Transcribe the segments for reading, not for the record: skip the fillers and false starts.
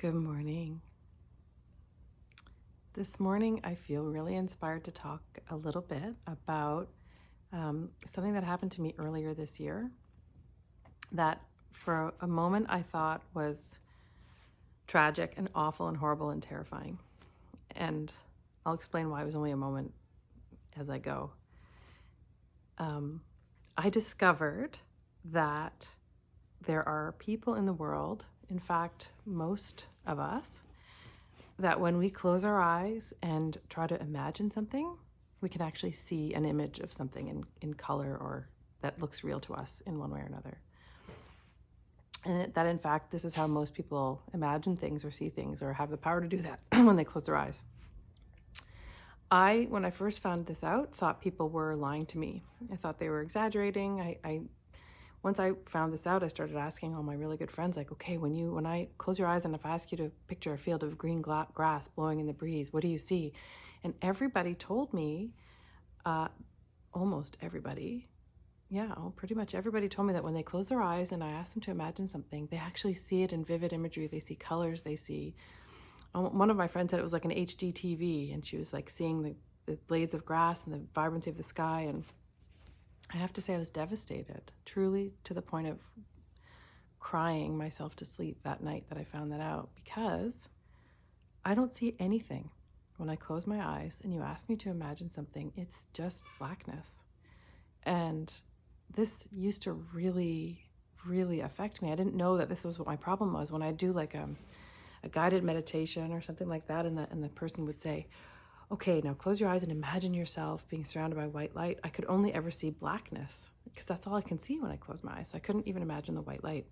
Good morning. This morning, I feel really inspired to talk a little bit about something that happened to me earlier this year that for a moment I thought was tragic and awful and horrible and terrifying. And I'll explain why it was only a moment as I go. I discovered that there are people in the world, in fact, most of us, that when we close our eyes and try to imagine something, we can actually see an image of something in color or that looks real to us in one way or another. And that, in fact, this is how most people imagine things or see things or have the power to do that when they close their eyes. When I first found this out, thought people were lying to me. I thought they were exaggerating. Once I found this out, I started asking all my really good friends, like, okay, when I close your eyes and if I ask you to picture a field of green grass blowing in the breeze, what do you see? And everybody told me, almost everybody, pretty much everybody told me that when they close their eyes and I ask them to imagine something, they actually see it in vivid imagery. They see colors, they see, one of my friends said it was like an HD TV, and she was like seeing the blades of grass and the vibrancy of the sky. And I have to say I was devastated, truly to the point of crying myself to sleep that night that I found that out, because I don't see anything. When I close my eyes and you ask me to imagine something, it's just blackness. And this used to really, really affect me. I didn't know that this was what my problem was. When I do like a guided meditation or something like that, and the person would say, okay, now close your eyes and imagine yourself being surrounded by white light, I could only ever see blackness because that's all I can see when I close my eyes. So I couldn't even imagine the white light.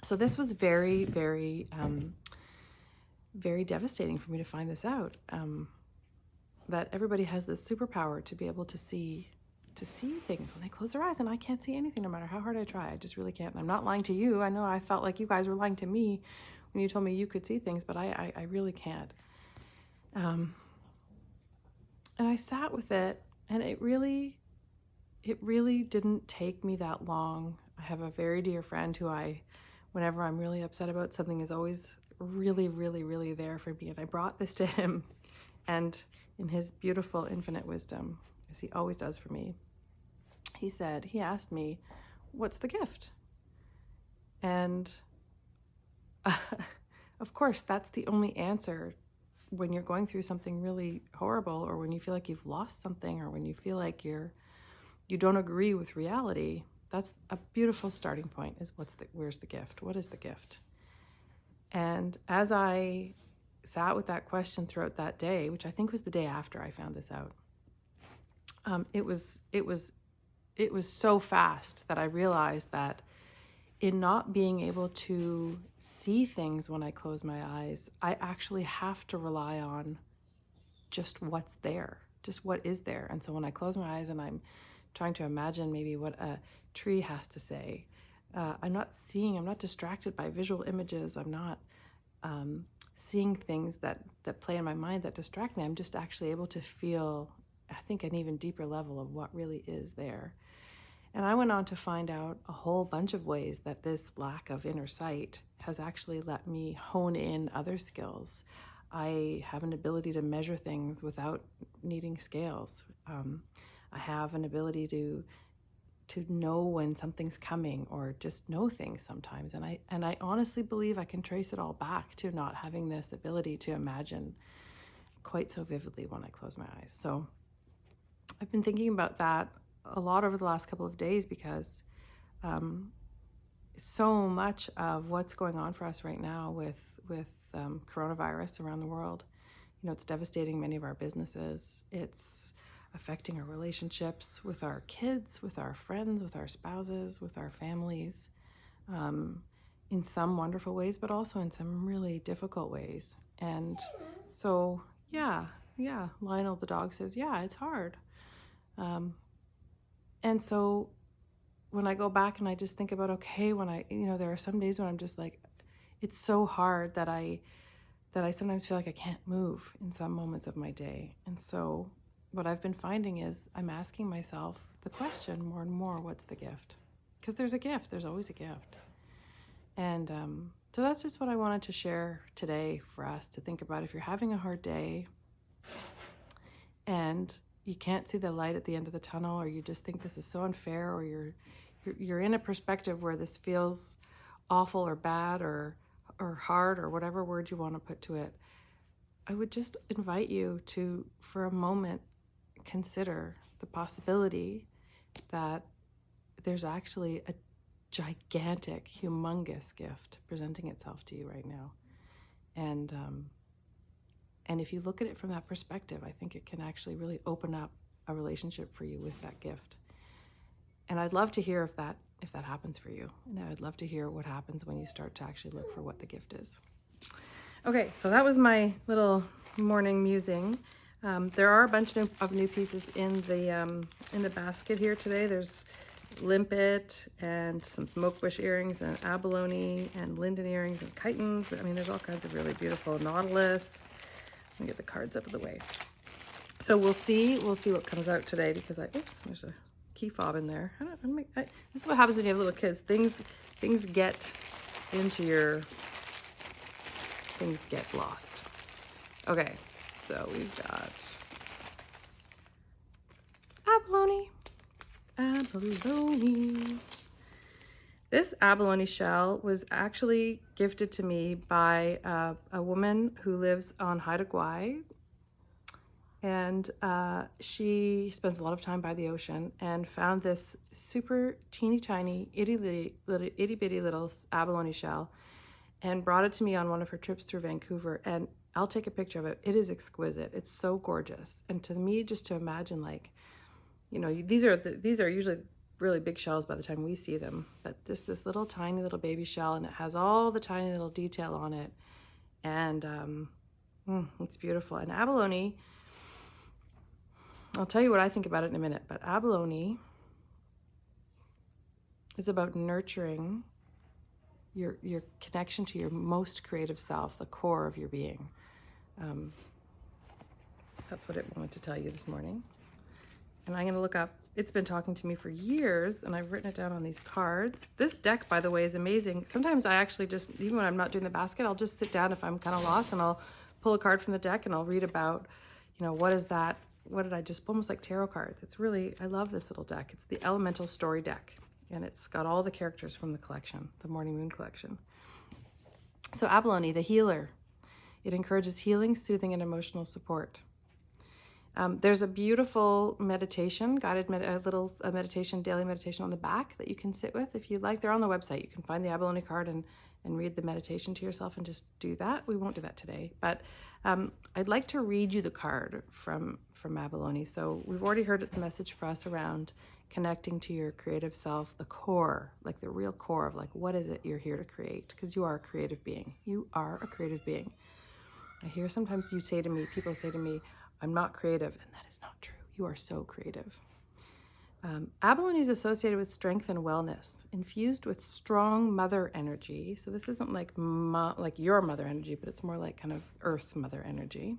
So this was very, very, very devastating for me to find this out, that everybody has this superpower to be able to see things when they close their eyes, and I can't see anything no matter how hard I try. I just really can't. And I'm not lying to you. I know I felt like you guys were lying to me when you told me you could see things, but I really can't. And I sat with it, and it really didn't take me that long. I have a very dear friend who whenever I'm really upset about something, is always really, really, really there for me. And I brought this to him, and in his beautiful infinite wisdom, as he always does for me, he asked me, what's the gift? And of course, that's the only answer when you're going through something really horrible, or when you feel like you've lost something, or when you feel like you don't agree with reality. That's a beautiful starting point, is where's the gift? What is the gift? And as I sat with that question throughout that day, which I think was the day after I found this out, it was so fast that I realized that in not being able to see things when I close my eyes, I actually have to rely on just what's there, just what is there. And so when I close my eyes and I'm trying to imagine maybe what a tree has to say, I'm not distracted by visual images. I'm not seeing things that play in my mind that distract me. I'm just actually able to feel, I think, an even deeper level of what really is there. And I went on to find out a whole bunch of ways that this lack of inner sight has actually let me hone in other skills. I have an ability to measure things without needing scales. I have an ability to know when something's coming, or just know things sometimes. And I honestly believe I can trace it all back to not having this ability to imagine quite so vividly when I close my eyes. So I've been thinking about that a lot over the last couple of days, because so much of what's going on for us right now with coronavirus around the world, it's devastating many of our businesses. It's affecting our relationships with our kids, with our friends, with our spouses, with our families, in some wonderful ways, but also in some really difficult ways. And so, Lionel the dog says, yeah, it's hard. And so when I go back and I just think about, okay, there are some days when I'm just like, it's so hard that I sometimes feel like I can't move in some moments of my day. And so what I've been finding is I'm asking myself the question more and more, what's the gift? Because there's a gift, there's always a gift. And So that's just what I wanted to share today for us to think about. If you're having a hard day and you can't see the light at the end of the tunnel, or you just think this is so unfair, or you're in a perspective where this feels awful or bad or hard, or whatever word you want to put to it, I would just invite you to, for a moment, consider the possibility that there's actually a gigantic, humongous gift presenting itself to you right now. And if you look at it from that perspective, I think it can actually really open up a relationship for you with that gift. And I'd love to hear if that happens for you. And I'd love to hear what happens when you start to actually look for what the gift is. Okay, so that was my little morning musing. There are a bunch of new pieces in the basket here today. There's limpet and some smokebush earrings and abalone and linden earrings and chitons. I mean, there's all kinds of really beautiful nautilus. Let me get the cards out of the way. So we'll see what comes out today, because there's a key fob in there. This is what happens when you have little kids. Things get lost. Okay, so we've got abalone. This abalone shell was actually gifted to me by a woman who lives on Haida Gwaii, and she spends a lot of time by the ocean, and found this super teeny tiny itty bitty little abalone shell and brought it to me on one of her trips through Vancouver. And I'll take a picture of it. It is exquisite. It's so gorgeous. And to me, just to imagine, like, you know, these are usually really big shells by the time we see them, but just this little tiny little baby shell, and it has all the tiny little detail on it, and it's beautiful. And abalone, I'll tell you what I think about it in a minute, but abalone is about nurturing your connection to your most creative self, the core of your being. That's what I wanted to tell you this morning. And I'm going to look up, it's been talking to me for years, and I've written it down on these cards. This deck, by the way, is amazing. Sometimes I actually just, even when I'm not doing the basket, I'll just sit down if I'm kind of lost, and I'll pull a card from the deck and I'll read about, you know, what is that? What did I just, almost like tarot cards. It's really, I love this little deck. It's the Elemental Story deck, and it's got all the characters from the collection, the Morning Moon collection. So abalone, the healer. It encourages healing, soothing, and emotional support. There's a beautiful meditation, meditation, daily meditation on the back that you can sit with if you like. They're on the website. You can find the abalone card and read the meditation to yourself and just do that. We won't do that today, but I'd like to read you the card from abalone. So we've already heard its message for us around connecting to your creative self, the core, like the real core of like, what is it you're here to create? Because you are a creative being. You are a creative being. I hear sometimes people say to me, I'm not creative, and that is not true. You are so creative. Abalone is associated with strength and wellness, infused with strong mother energy. So this isn't like your mother energy, but it's more like kind of earth mother energy.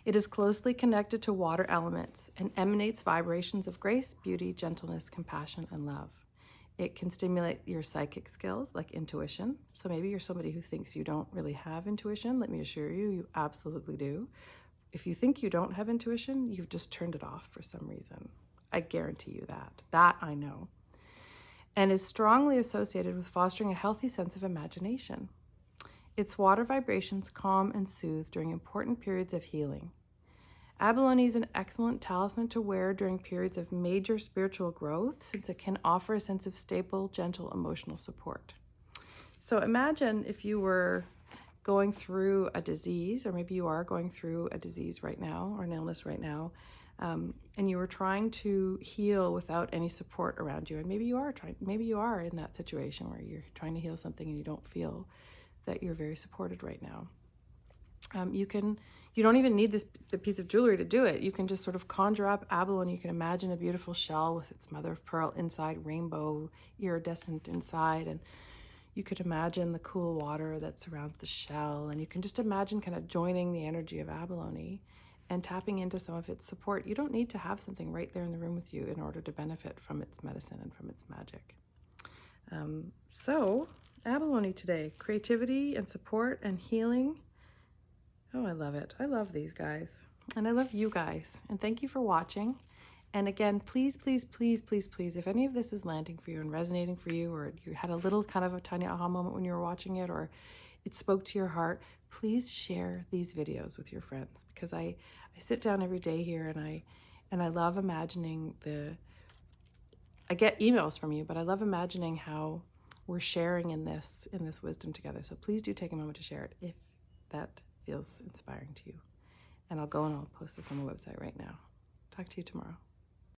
It is closely connected to water elements and emanates vibrations of grace, beauty, gentleness, compassion, and love. It can stimulate your psychic skills like intuition. So maybe you're somebody who thinks you don't really have intuition. Let me assure you, you absolutely do. If you think you don't have intuition, you've just turned it off for some reason. I guarantee you that. That I know. And is strongly associated with fostering a healthy sense of imagination. Its water vibrations calm and soothe during important periods of healing. Abalone is an excellent talisman to wear during periods of major spiritual growth, since it can offer a sense of stable, gentle emotional support. So imagine if you were going through a disease, or maybe you are going through a disease right now, or an illness right now, and you were trying to heal without any support around you. And maybe you are in that situation where you're trying to heal something and you don't feel that you're very supported right now. You don't even need the piece of jewelry to do it. You can just sort of conjure up abalone. You can imagine a beautiful shell with its mother of pearl inside, rainbow iridescent inside, and you could imagine the cool water that surrounds the shell, and you can just imagine kind of joining the energy of abalone and tapping into some of its support. You don't need to have something right there in the room with you in order to benefit from its medicine and from its magic. abalone today. Creativity and support and healing. Oh, I love it. I love these guys. And I love you guys. And thank you for watching. And again, please, please, please, please, please, if any of this is landing for you and resonating for you, or you had a little kind of a tiny aha moment when you were watching it, or it spoke to your heart, please share these videos with your friends, because I sit down every day here and I love imagining I get emails from you, but I love imagining how we're sharing in this wisdom together. So please do take a moment to share it if that feels inspiring to you. And I'll go and I'll post this on the website right now. Talk to you tomorrow.